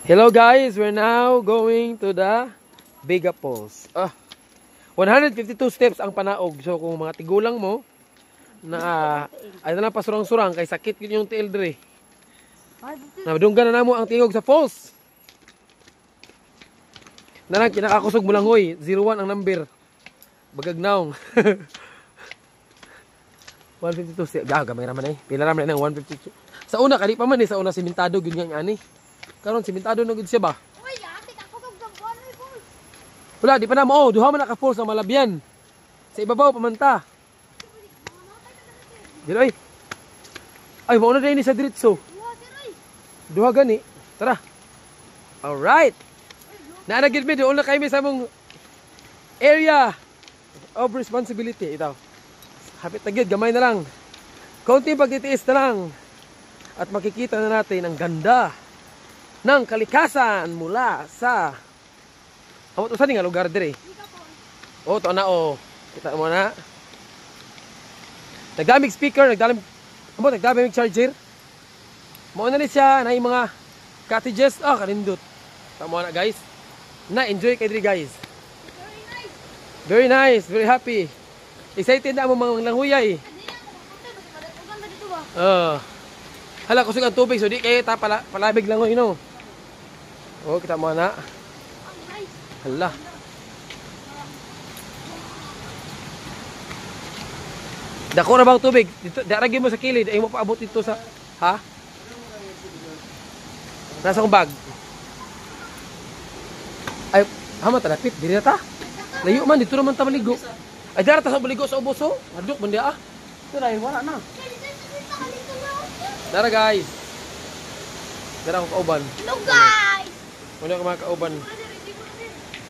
Hello guys, we're now going to the Biga Falls. 152 steps ang panaog. So kung mga tigulang mo na ay na lang pasurang-surang kay sakit yun yung tiil dre. Nabadunggan na namo ang tingog sa falls. Narang kinakakusog mo lang hoy, 01 ang number. Bagagnaong. 152 steps. Gamay raman eh. Pila raman ng 152. Sa una kani pa man sa una simentado gyud nga ani. Karon simentado na gud siya ba? Uy, ate ako gagawon ay falls. Wala, di pa na mo. Duha man naka-falls ang Malabyan. Sa ibabaw pamanta. Dito ay. Ay, mauna na ini sa diretso. Duha gani. Tara. Alright. Naanagid mi doon na kayo sa mong area of responsibility. Ito. Hapit na gid, gamay na lang. Kaunting pagtitiis na lang. At makikita na natin ang ganda ng kalikasan mula sa amo to sa nga lugar dire. Oh, to na oh. Kita mo na. Nagdamig speaker, nagdamig charger. Mao na ni siya na yung mga cottages. Kanindot. Tamo na guys. Na enjoy kay dire guys. Very nice, very happy. Excited na mo mga langhuyay. Hala kusog ang tubig so di kay ta palabig lang no. Oh, kita mo na. Hala. Dako na bang tubig? Dito, daragin mo sa kilid. Ay mo paabot dito sa... Ha? Nasa kong bag. Ay, hama talapit. Dili na ta. Layo man, dito naman ta maligo. Ay, dara ta sa maligo sa ubos oh. Aduk, bandia ah. Ito na, wala na. Dara guys. Dara ko kauban. Hello guys! Wala ko mga kauban.